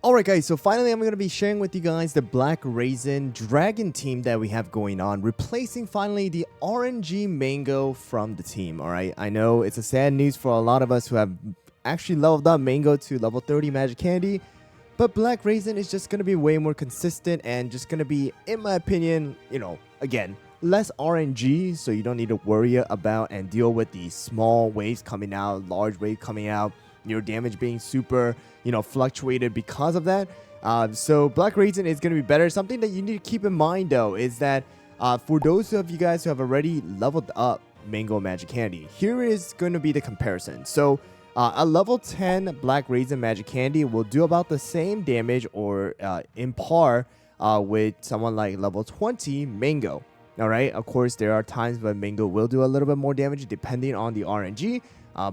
Alright guys, so finally I'm going to be sharing with you guys the Black Raisin Dragon team that we have going on, replacing finally the RNG Mango from the team. Alright, I know it's a sad news for a lot of us who have actually leveled up Mango to level 30 Magic Candy, but Black Raisin is just going to be way more consistent and just going to be, in my opinion, again, less RNG, so you don't need to worry about and deal with the small waves coming out, large wave coming out, your damage being super, fluctuated because of that. So Black Raisin is going to be better. Something that you need to keep in mind, though, is that for those of you guys who have already leveled up Mango Magic Candy, here is going to be the comparison. So a level 10 Black Raisin Magic Candy will do about the same damage or in par with someone like level 20 Mango. Alright, of course, there are times when Mango will do a little bit more damage depending on the RNG.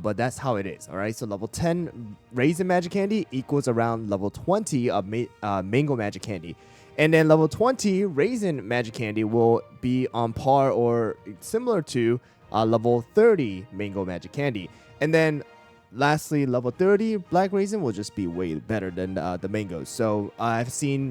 But that's how it is. All right, so level 10 Raisin Magic Candy equals around level 20 of Mango Magic Candy. And then level 20 Raisin Magic Candy will be on par or similar to level 30 Mango Magic Candy. And then lastly, level 30 Black Raisin will just be way better than the Mangoes. So I've seen,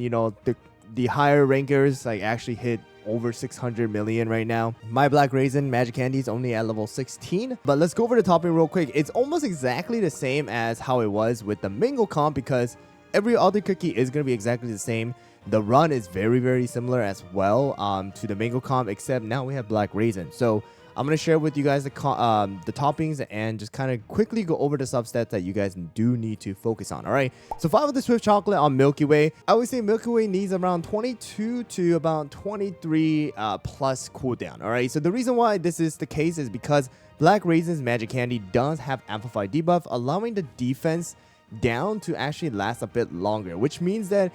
the higher rankers like actually hit over 600 million right now. My Black Raisin Magic Candy is only at level 16. But let's go over the topping real quick. It's almost exactly the same as how it was with the Mango comp because every other cookie is going to be exactly the same. The run is very, very similar as well to the Mango comp, except now we have Black Raisin. So I'm going to share with you guys the toppings and just kind of quickly go over the substats that you guys do need to focus on. All right. So 5 of the Swift Chocolate on Milky Way. I would say Milky Way needs around 22 to about 23 plus cooldown. All right. So the reason why this is the case is because Black Raisin's Magic Candy does have amplified debuff, allowing the defense down to actually last a bit longer, which means that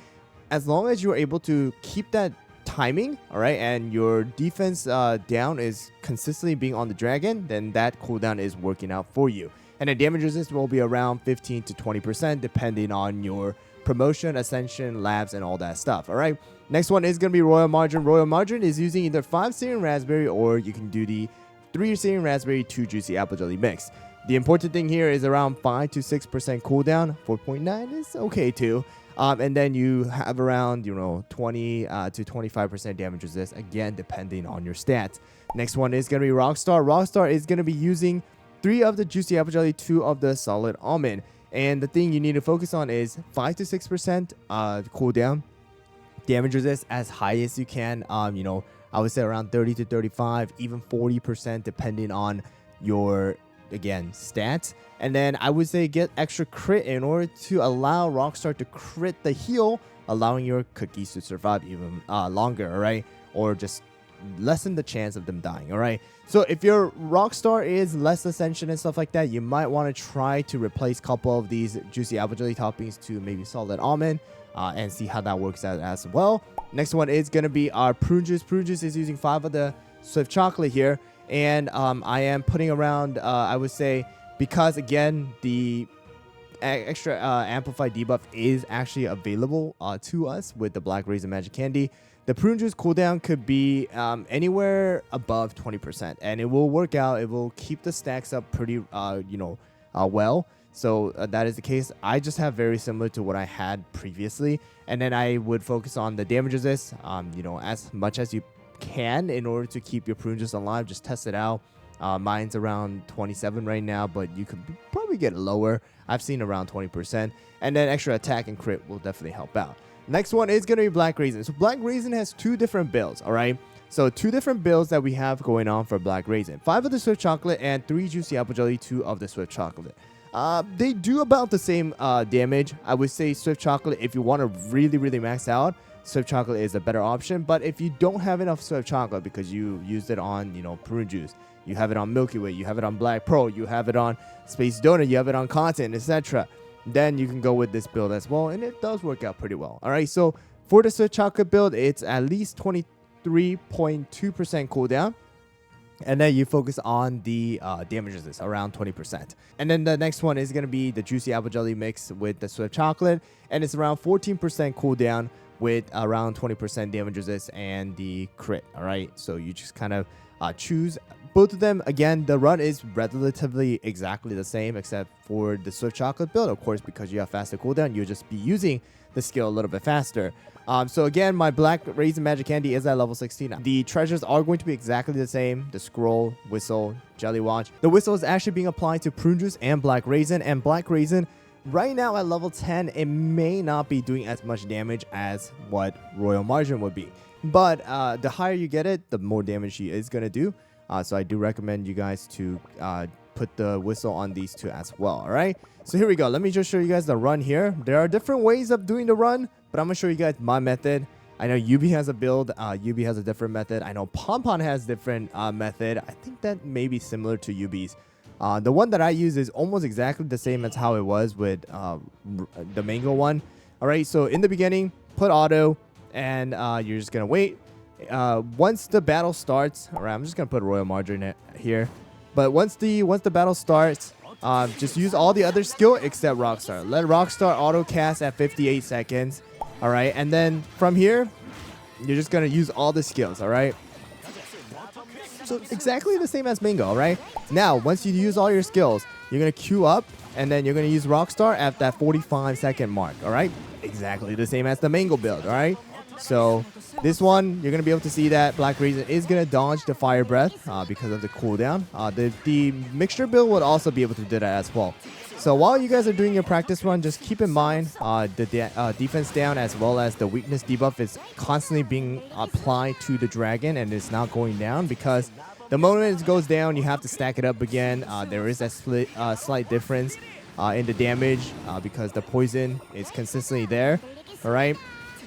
as long as you're able to keep that timing, all right, and your defense down is consistently being on the dragon, then that cooldown is working out for you. And the damage resist will be around 15 to 20% depending on your promotion, ascension, labs, and all that stuff. All right, next one is going to be Royal Margarine. Royal Margarine is using either 5 Syrian Raspberry or you can do the 3 Syrian Raspberry, 2 Juicy Apple Jelly mix. The important thing here is around 5 to 6% cooldown. 4.9 is okay too. And then you have around, 20 to 25% damage resist, again, depending on your stats. Next one is going to be Rockstar. Rockstar is going to be using 3 of the Juicy Apple Jelly, 2 of the Solid Almond. And the thing you need to focus on is 5 to 6% cooldown, damage resist as high as you can. I would say around 30 to 35, even 40% depending on your, again, stats. And then I would say get extra crit in order to allow Rockstar to crit the heal, allowing your cookies to survive even longer, all right? Or just lessen the chance of them dying, all right? So if your Rockstar is less ascension and stuff like that, you might want to try to replace a couple of these Juicy Apple Jelly toppings to maybe Solid Almond and see how that works out as well. Next one is going to be our Prune Juice. Prune Juice is using 5 of the Swift Chocolate here. And I am putting around, I would say, because again, the extra amplified debuff is actually available to us with the Black Raisin Magic Candy. The Prune Juice cooldown could be anywhere above 20%, and it will work out. It will keep the stacks up pretty, well. So that is the case. I just have very similar to what I had previously, and then I would focus on the damage resist, as much as you can in order to keep your Prune Juice alive. Just test it out. Mine's around 27 right now, but you could probably get lower. I've seen around 20%. And then extra attack and crit will definitely help out. Next one is going to be Black Raisin. So Black Raisin has 2 different builds, all right? So 2 different builds that we have going on for Black Raisin. 5 of the Swift Chocolate and 3 Juicy Apple Jelly, 2 of the Swift Chocolate. They do about the same damage. I would say Swift Chocolate, if you want to really, really max out, Swift Chocolate is a better option. But if you don't have enough Swift Chocolate because you used it on, Prune Juice, you have it on Milky Way, you have it on Black Pearl, you have it on Space Donut, you have it on Continent, etc., then you can go with this build as well, and it does work out pretty well. All right, so for the Swift Chocolate build, it's at least 23.2% cooldown. And then you focus on the damage resist, around 20%. And then the next one is going to be the Juicy Apple Jelly mix with the Swift Chocolate. And it's around 14% cooldown with around 20% damage resist and the crit. All right, so you just kind of choose both of them. Again, the run is relatively exactly the same except for the Swift Chocolate build. Of course, because you have faster cooldown, you'll just be using the skill a little bit faster. So again, my Black Raisin Magic Candy is at level 16. The treasures are going to be exactly the same. The scroll, whistle, jelly watch. The whistle is actually being applied to prune juice and Black Raisin. And Black Raisin, right now at level 10, it may not be doing as much damage as what Royal Margin would be. But the higher you get it, the more damage she is going to do. So I do recommend you guys to put the whistle on these two as well. All right. So here we go. Let me just show you guys the run here. There are different ways of doing the run, but I'm going to show you guys my method. I know Yubi has a build. Yubi has a different method. I know Pompon has different method. I think that may be similar to Yubi's. The one that I use is almost exactly the same as how it was with the mango one. All right. So in the beginning, put auto, and you're just going to wait. Once the battle starts, all right, I'm just going to put Royal Margarine here. But once the battle starts, just use all the other skill except Rockstar. Let Rockstar auto cast at 58 seconds. All right. And then from here, you're just going to use all the skills. All right. So exactly the same as Mango. All right. Now, once you use all your skills, you're going to queue up and then you're going to use Rockstar at that 45-second mark. All right. Exactly the same as the Mango build. All right. So this one, you're going to be able to see that Black Raisin is going to dodge the Fire Breath because of the cooldown. The mixture build would also be able to do that as well. So while you guys are doing your practice run, just keep in mind the defense down as well as the weakness debuff is constantly being applied to the dragon and it's not going down because the moment it goes down, you have to stack it up again. There is a slight difference in the damage because the poison is consistently there. All right.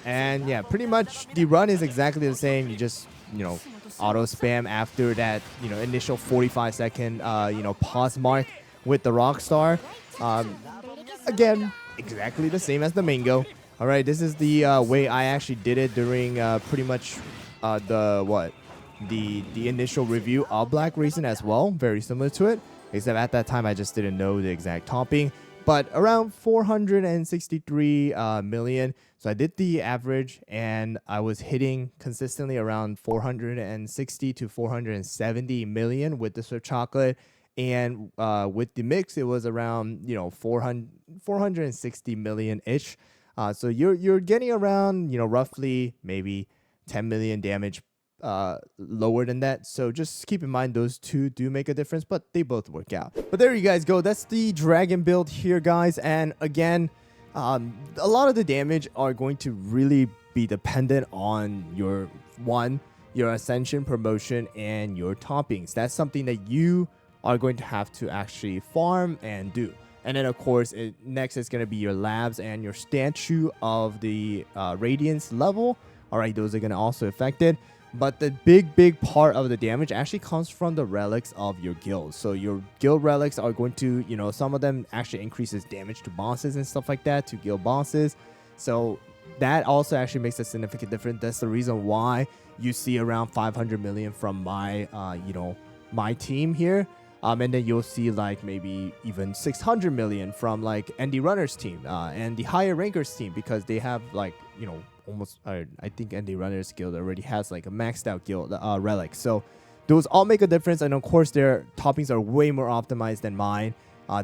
And yeah, pretty much the run is exactly the same. You just, auto spam after that, initial 45-second, pause mark with the Rockstar. Again, exactly the same as the Mango. All right, this is the way I actually did it during pretty much the initial review of Black Raisin as well. Very similar to it, except at that time I just didn't know the exact topping. But around 463 million. So I did the average and I was hitting consistently around 460 to 470 million with the Swift Chocolate. And with the mix, it was around 460 million-ish. So you're getting around roughly maybe 10 million damage lower than that. So just keep in mind those two do make a difference, but they both work out. But there you guys go. That's the dragon build here, guys. And again, a lot of the damage are going to really be dependent on your ascension, promotion, and your toppings. That's something that you are going to have to actually farm and do. And then of course, next is going to be your labs and your statue of the radiance level. All right, those are going to also affect it. But the big part of the damage actually comes from the relics of your guild. So your guild relics are going to, some of them actually increases damage to bosses and stuff like that, to guild bosses. So that also actually makes a significant difference. That's the reason why you see around 500 million from my, my team here. And then you'll see like maybe even 600 million from like Andy Runner's team and the higher rankers team, because they have like, almost, I think Andy Runner's guild already has like a maxed out guild relic. So those all make a difference. And of course, their toppings are way more optimized than mine.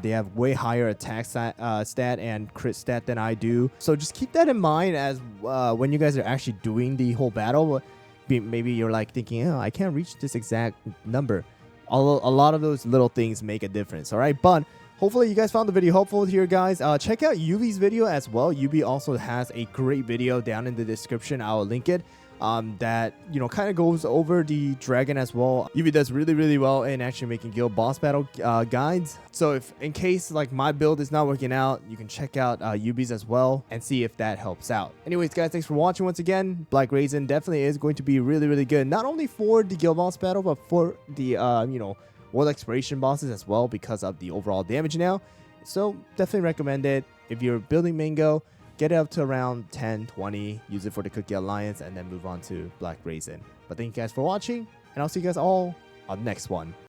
They have way higher attack stat and crit stat than I do. So just keep that in mind as when you guys are actually doing the whole battle. Maybe you're like thinking, oh, I can't reach this exact number. A lot of those little things make a difference. All right, but hopefully you guys found the video helpful here, guys. Check out Yubi's video as well. Yubi also has a great video down in the description. I'll link it. That kind of goes over the dragon as well. Yubi does really well in actually making guild boss battle guides. So if in case like my build is not working out, you can check out Yubi's as well and see if that helps out. Anyways, guys, thanks for watching once again. Black Raisin definitely is going to be really good, not only for the guild boss battle, but for the world exploration bosses as well, because of the overall damage now. So definitely recommend it. If you're building Mango, get it up to around 10, 20, use it for the Cookie Alliance, and then move on to Black Raisin. But thank you guys for watching, and I'll see you guys all on the next one.